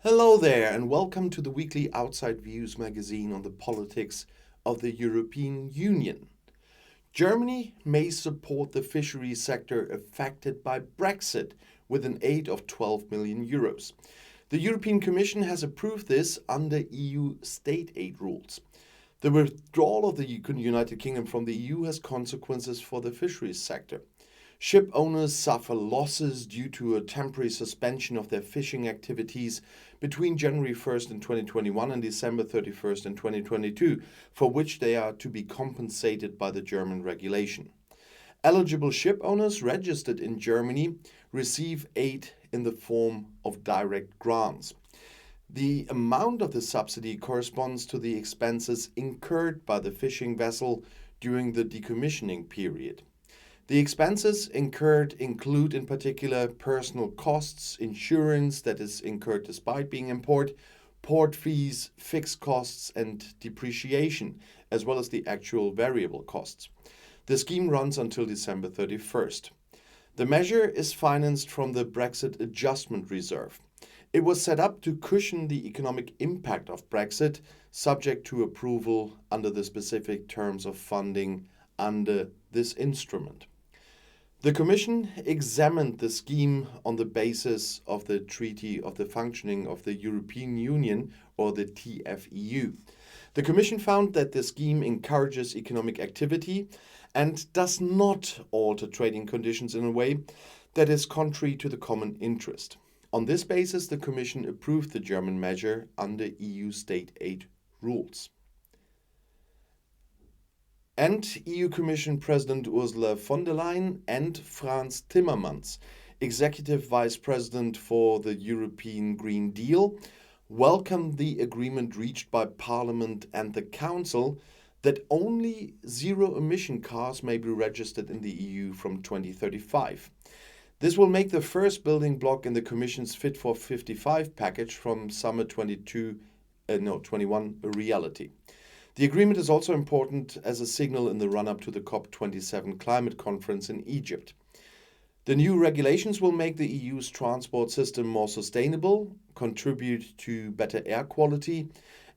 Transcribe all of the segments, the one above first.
Hello there, and welcome to the weekly Outside Views magazine on the politics of the European Union. Germany may support the fisheries sector affected by Brexit with an aid of 12 million euros. The European Commission has approved this under EU state aid rules. The withdrawal of the United Kingdom from the EU has consequences for the fisheries sector. Ship owners suffer losses due to a temporary suspension of their fishing activities between January 1st in 2021 and December 31st in 2022, for which they are to be compensated by the German regulation. Eligible ship owners registered in Germany receive aid in the form of direct grants. The amount of the subsidy corresponds to the expenses incurred by the fishing vessel during the decommissioning period. The expenses incurred include in particular personal costs, insurance that is incurred despite being in port fees, fixed costs and depreciation, as well as the actual variable costs. The scheme runs until December 31st. The measure is financed from the Brexit Adjustment Reserve. It was set up to cushion the economic impact of Brexit, subject to approval under the specific terms of funding under this instrument. The Commission examined the scheme on the basis of the Treaty of the Functioning of the European Union, or the TFEU. The Commission found that the scheme encourages economic activity and does not alter trading conditions in a way that is contrary to the common interest. On this basis, the Commission approved the German measure under EU state aid rules. And EU Commission President Ursula von der Leyen and Frans Timmermans, Executive Vice President for the European Green Deal, welcomed the agreement reached by Parliament and the Council that only zero-emission cars may be registered in the EU from 2035. This will make the first building block in the Commission's Fit for 55 package from summer 21 a reality. The agreement is also important as a signal in the run-up to the COP27 climate conference in Egypt. The new regulations will make the EU's transport system more sustainable, contribute to better air quality,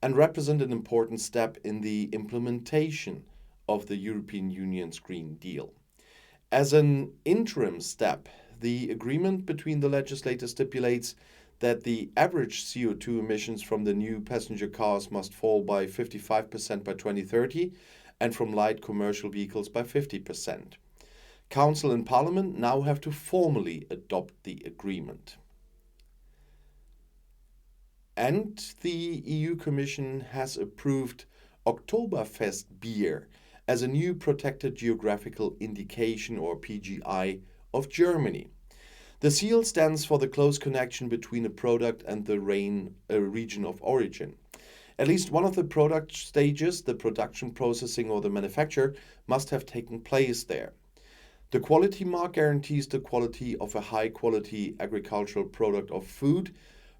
and represent an important step in the implementation of the European Union's Green Deal. As an interim step, the agreement between the legislators stipulates that the average CO2 emissions from the new passenger cars must fall by 55% by 2030 and from light commercial vehicles by 50%. Council and Parliament now have to formally adopt the agreement. And the EU Commission has approved Oktoberfest beer as a new protected geographical indication, or PGI, of Germany. The seal stands for the close connection between a product and the region of origin. At least one of the product stages, the production, processing, or the manufacture, must have taken place there. The quality mark guarantees the quality of a high-quality agricultural product of food,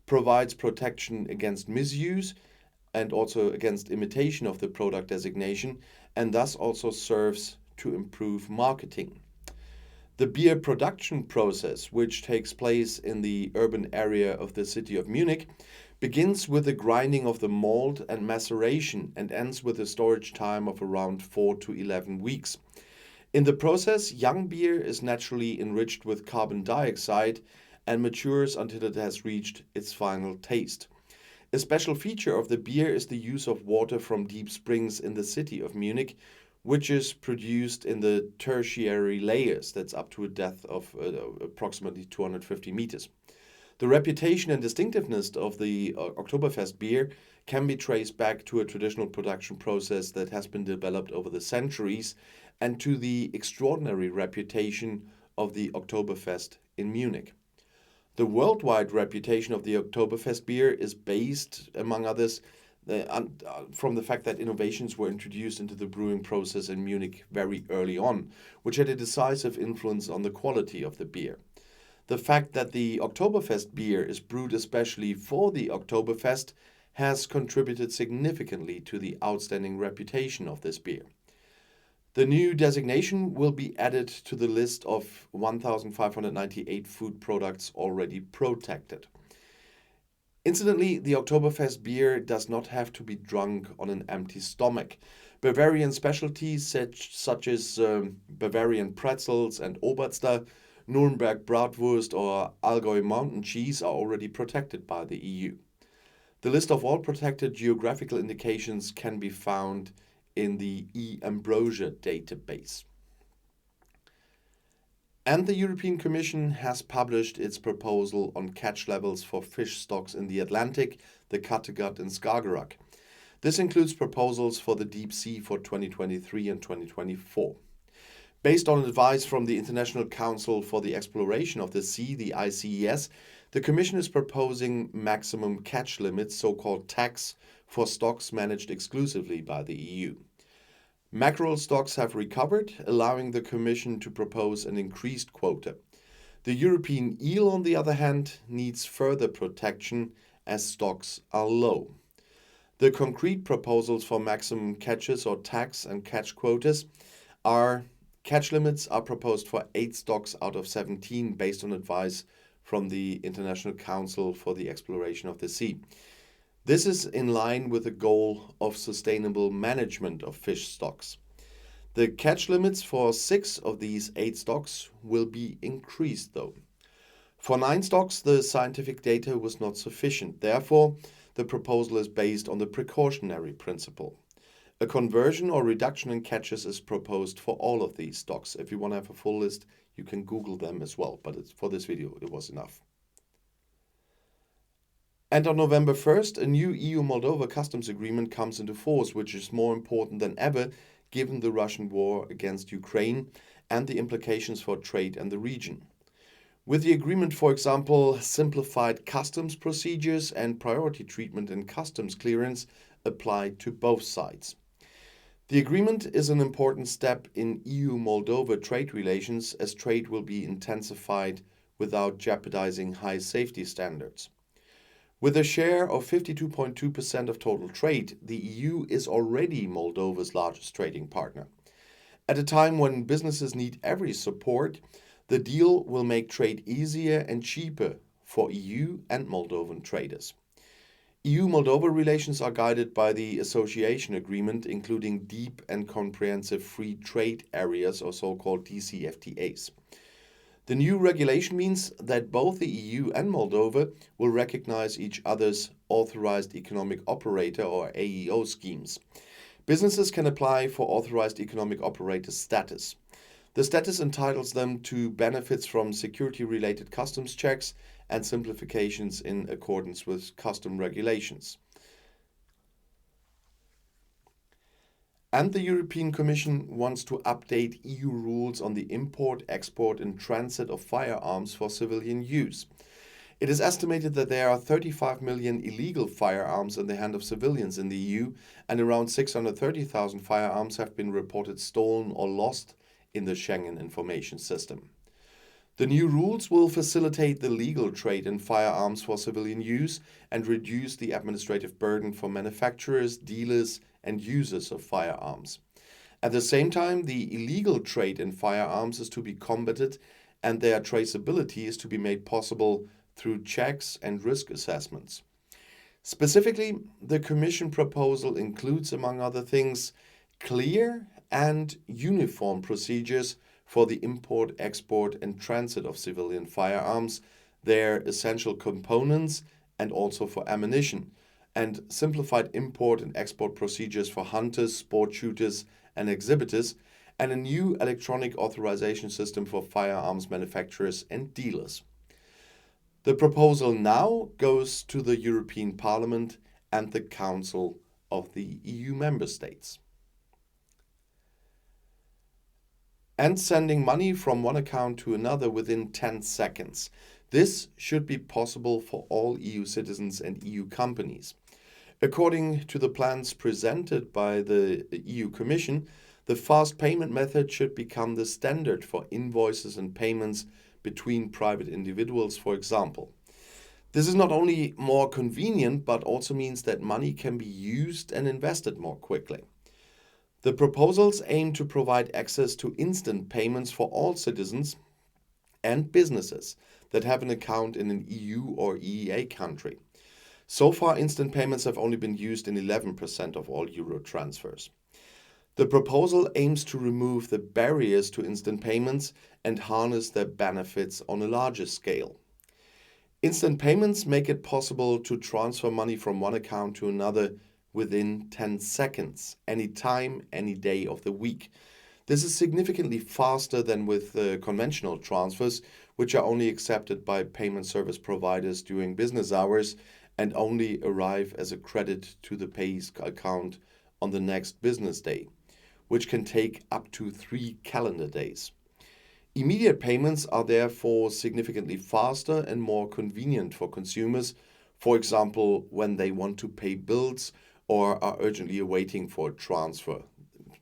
provides protection against misuse and also against imitation of the product designation, and thus also serves to improve marketing. The beer production process, which takes place in the urban area of the city of Munich, begins with the grinding of the malt and maceration and ends with a storage time of around 4 to 11 weeks. In the process, young beer is naturally enriched with carbon dioxide and matures until it has reached its final taste. A special feature of the beer is the use of water from deep springs in the city of Munich, which is produced in the tertiary layers, that's up to a depth of approximately 250 meters. The reputation and distinctiveness of the Oktoberfest beer can be traced back to a traditional production process that has been developed over the centuries and to the extraordinary reputation of the Oktoberfest in Munich. The worldwide reputation of the Oktoberfest beer is based, among others, from the fact that innovations were introduced into the brewing process in Munich very early on, which had a decisive influence on the quality of the beer. The fact that the Oktoberfest beer is brewed especially for the Oktoberfest has contributed significantly to the outstanding reputation of this beer. The new designation will be added to the list of 1,598 food products already protected. Incidentally, the Oktoberfest beer does not have to be drunk on an empty stomach. Bavarian specialties such as Bavarian pretzels and Oberster, Nuremberg bratwurst or Allgäu mountain cheese are already protected by the EU. The list of all protected geographical indications can be found in the e-Ambrosia database. And the European Commission has published its proposal on catch levels for fish stocks in the Atlantic, the Kattegat and Skagerrak. This includes proposals for the deep sea for 2023 and 2024. Based on advice from the International Council for the Exploration of the Sea, the ICES, the Commission is proposing maximum catch limits, so-called TACs, for stocks managed exclusively by the EU. Mackerel stocks have recovered, allowing the Commission to propose an increased quota. The European eel, on the other hand, needs further protection as stocks are low. The concrete proposals for maximum catches or TACs and catch quotas are catch limits are proposed for 8 stocks out of 17 based on advice from the International Council for the Exploration of the Sea. This is in line with the goal of sustainable management of fish stocks. The catch limits for 6 of these 8 stocks will be increased though. For 9 stocks, the scientific data was not sufficient. Therefore, the proposal is based on the precautionary principle. A conversion or reduction in catches is proposed for all of these stocks. If you want to have a full list, you can Google them as well, but for this video it was enough. And on November 1st, a new EU-Moldova customs agreement comes into force, which is more important than ever given the Russian war against Ukraine and the implications for trade and the region. With the agreement, for example, simplified customs procedures and priority treatment in customs clearance applied to both sides. The agreement is an important step in EU-Moldova trade relations, as trade will be intensified without jeopardizing high safety standards. With a share of 52.2% of total trade, the EU is already Moldova's largest trading partner. At a time when businesses need every support, the deal will make trade easier and cheaper for EU and Moldovan traders. EU-Moldova relations are guided by the Association Agreement, including deep and comprehensive free trade areas, or so-called DCFTAs. The new regulation means that both the EU and Moldova will recognize each other's Authorized Economic Operator, or AEO, schemes. Businesses can apply for Authorized Economic Operator status. The status entitles them to benefits from security-related customs checks and simplifications in accordance with custom regulations. And the European Commission wants to update EU rules on the import, export and transit of firearms for civilian use. It is estimated that there are 35 million illegal firearms in the hand of civilians in the EU, and around 630,000 firearms have been reported stolen or lost in the Schengen Information System. The new rules will facilitate the legal trade in firearms for civilian use and reduce the administrative burden for manufacturers, dealers, and users of firearms. At the same time, the illegal trade in firearms is to be combated, and their traceability is to be made possible through checks and risk assessments. Specifically, the Commission proposal includes, among other things, clear and uniform procedures for the import, export, and transit of civilian firearms, their essential components, and also for ammunition, and simplified import and export procedures for hunters, sport shooters, and exhibitors, and a new electronic authorization system for firearms manufacturers and dealers. The proposal now goes to the European Parliament and the Council of the EU member states. And sending money from one account to another within 10 seconds. This should be possible for all EU citizens and EU companies. According to the plans presented by the EU Commission, the fast payment method should become the standard for invoices and payments between private individuals, for example. This is not only more convenient, but also means that money can be used and invested more quickly. The proposals aim to provide access to instant payments for all citizens and businesses that have an account in an EU or EEA country. So far, instant payments have only been used in 11% of all euro transfers. The proposal aims to remove the barriers to instant payments and harness their benefits on a larger scale. Instant payments make it possible to transfer money from one account to another within 10 seconds, any time, any day of the week. This is significantly faster than with conventional transfers, which are only accepted by payment service providers during business hours and only arrive as a credit to the payer's account on the next business day, which can take up to 3 calendar days. Immediate payments are therefore significantly faster and more convenient for consumers, for example, when they want to pay bills or are urgently awaiting for a transfer,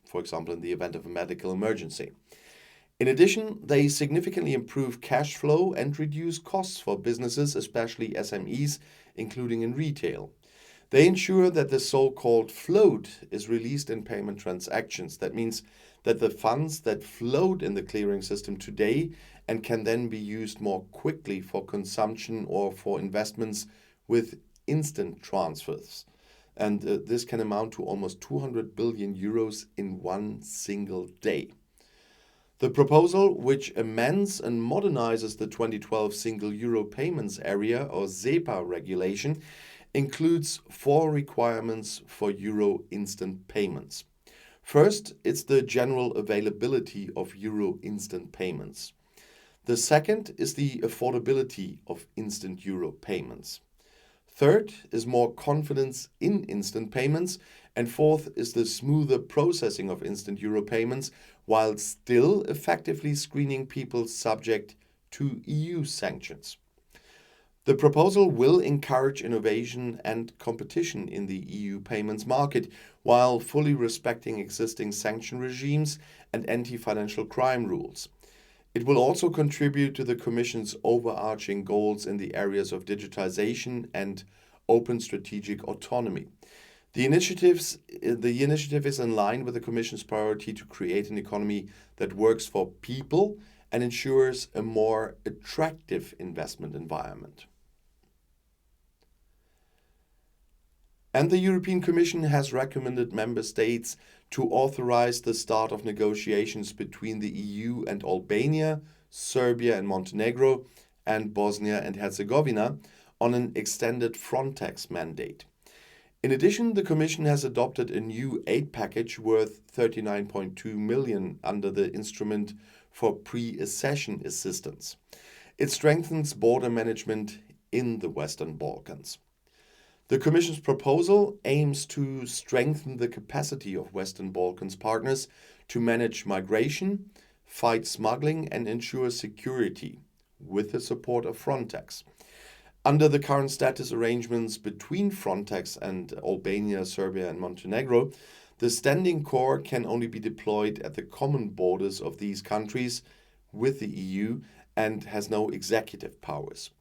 for example, in the event of a medical emergency. In addition, they significantly improve cash flow and reduce costs for businesses, especially SMEs, including in retail. They ensure that the so-called float is released in payment transactions. That means that the funds that float in the clearing system today and can then be used more quickly for consumption or for investments with instant transfers. And this can amount to almost 200 billion euros in one single day. The proposal, which amends and modernizes the 2012 Single Euro Payments Area or SEPA regulation, includes 4 requirements for euro instant payments. First, it's the general availability of euro instant payments. The second is the affordability of instant euro payments. Third is more confidence in instant payments. And fourth is the smoother processing of instant euro payments while still effectively screening people subject to EU sanctions. The proposal will encourage innovation and competition in the EU payments market while fully respecting existing sanction regimes and anti-financial crime rules. It will also contribute to the Commission's overarching goals in the areas of digitization and open strategic autonomy. The initiative is in line with the Commission's priority to create an economy that works for people and ensures a more attractive investment environment. And the European Commission has recommended member states to authorize the start of negotiations between the EU and Albania, Serbia and Montenegro, and Bosnia and Herzegovina on an extended Frontex mandate. In addition, the Commission has adopted a new aid package worth 39.2 million under the instrument for pre-accession assistance. It strengthens border management in the Western Balkans. The Commission's proposal aims to strengthen the capacity of Western Balkans partners to manage migration, fight smuggling, and ensure security with the support of Frontex. Under the current status arrangements between Frontex and Albania, Serbia, and Montenegro, the standing corps can only be deployed at the common borders of these countries with the EU and has no executive powers.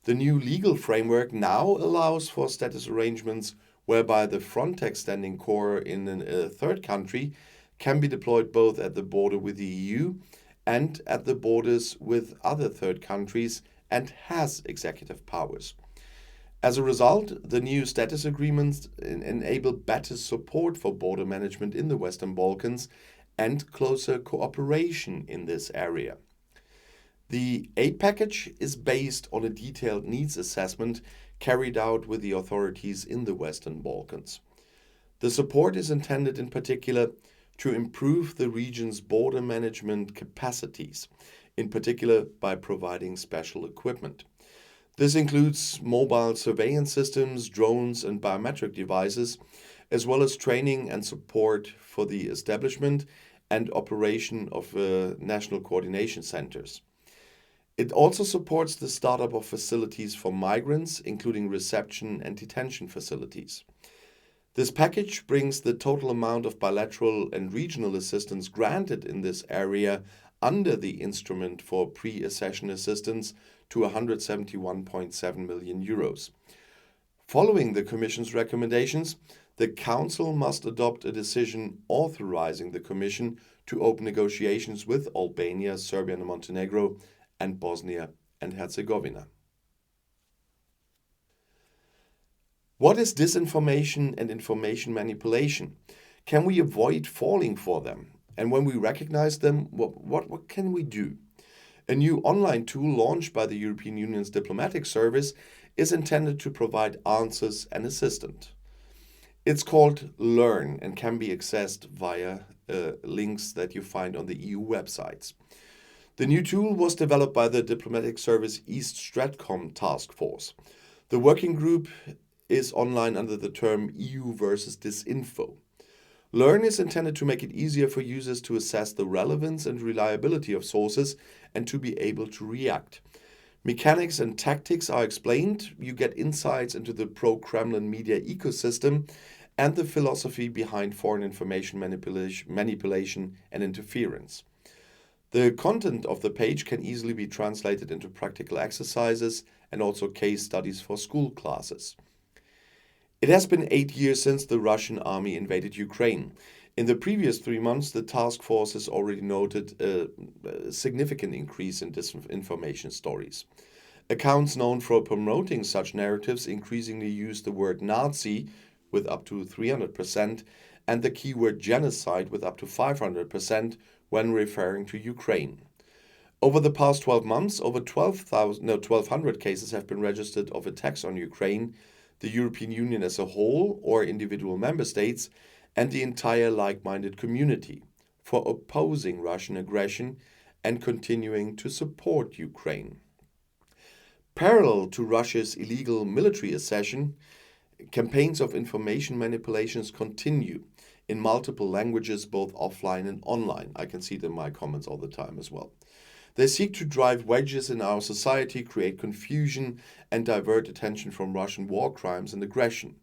The new legal framework now allows for status arrangements whereby the Frontex standing corps in a third country can be deployed both at the border with the EU and at the borders with other third countries and has executive powers. As a result, the new status agreements enable better support for border management in the Western Balkans and closer cooperation in this area. The aid package is based on a detailed needs assessment carried out with the authorities in the Western Balkans. The support is intended in particular to improve the region's border management capacities, in particular by providing special equipment. This includes mobile surveillance systems, drones, and biometric devices, as well as training and support for the establishment and operation of national coordination centers. It also supports the startup of facilities for migrants, including reception and detention facilities. This package brings the total amount of bilateral and regional assistance granted in this area under the instrument for pre-accession assistance to 171.7 million euros. Following the Commission's recommendations, the Council must adopt a decision authorizing the Commission to open negotiations with Albania, Serbia and Montenegro, and Bosnia and Herzegovina. What is disinformation and information manipulation? Can we avoid falling for them? And when we recognize them, what can we do? A new online tool launched by the European Union's diplomatic service is intended to provide answers and assistance. It's called Learn and can be accessed via links that you find on the EU websites. The new tool was developed by the diplomatic service East Stratcom Task Force. The working group is online under the term EU versus Disinfo. Learn is intended to make it easier for users to assess the relevance and reliability of sources and to be able to react. Mechanics and tactics are explained. You get insights into the pro-Kremlin media ecosystem and the philosophy behind foreign information manipulation and interference. The content of the page can easily be translated into practical exercises and also case studies for school classes. It has been 8 years since the Russian army invaded Ukraine. In the previous 3 months, the task force has already noted a significant increase in disinformation stories. Accounts known for promoting such narratives increasingly use the word Nazi with up to 300% and the keyword genocide with up to 500% when referring to Ukraine. Over the past 12 months, over 1,200 cases have been registered of attacks on Ukraine, the European Union as a whole or individual member states, and the entire like-minded community for opposing Russian aggression and continuing to support Ukraine. Parallel to Russia's illegal military accession, campaigns of information manipulations continue in multiple languages, both offline and online. I can see it in my comments all the time as well. They seek to drive wedges in our society, create confusion, and divert attention from Russian war crimes and aggression.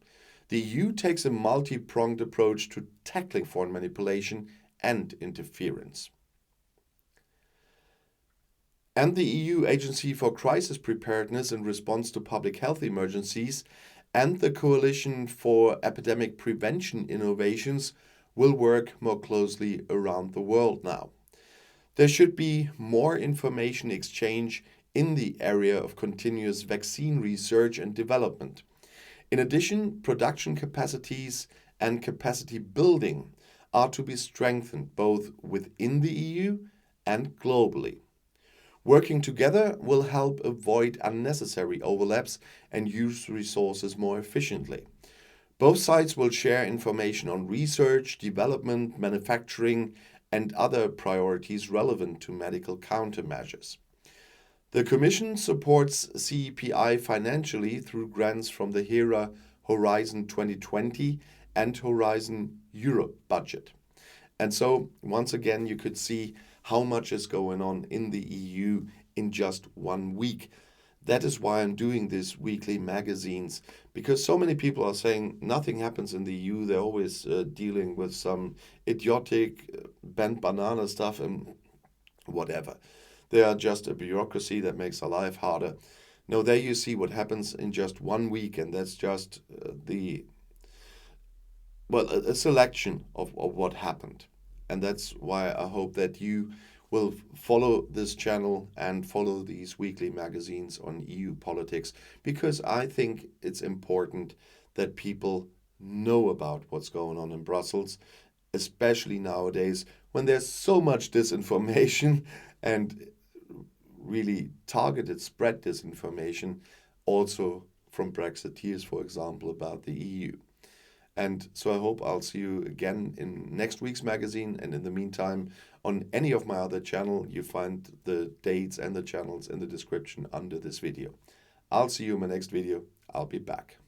The EU takes a multi-pronged approach to tackling foreign manipulation and interference. And the EU Agency for Crisis Preparedness and Response to Public Health Emergencies and the Coalition for Epidemic Prevention Innovations will work more closely around the world now. There should be more information exchange in the area of continuous vaccine research and development. In addition, production capacities and capacity building are to be strengthened both within the EU and globally. Working together will help avoid unnecessary overlaps and use resources more efficiently. Both sides will share information on research, development, manufacturing, and other priorities relevant to medical countermeasures. The Commission supports CEPI financially through grants from the HERA Horizon 2020 and Horizon Europe budget. And so, once again, you could see how much is going on in the EU in just 1 week. That is why I'm doing these weekly magazines, because so many people are saying nothing happens in the EU. They're always dealing with some idiotic bent banana stuff and whatever. They are just a bureaucracy that makes our life harder. No, there you see what happens in just 1 week, and that's just a selection of what happened. And that's why I hope that you will follow this channel and follow these weekly magazines on EU politics, because I think it's important that people know about what's going on in Brussels, especially nowadays when there's so much disinformation and really targeted spread disinformation, also from Brexiteers, for example, about the EU. And so I hope I'll see you again in next week's magazine. And in the meantime, on any of my other channel, you find the dates and the channels in the description under this video. I'll see you in my next video. I'll be back.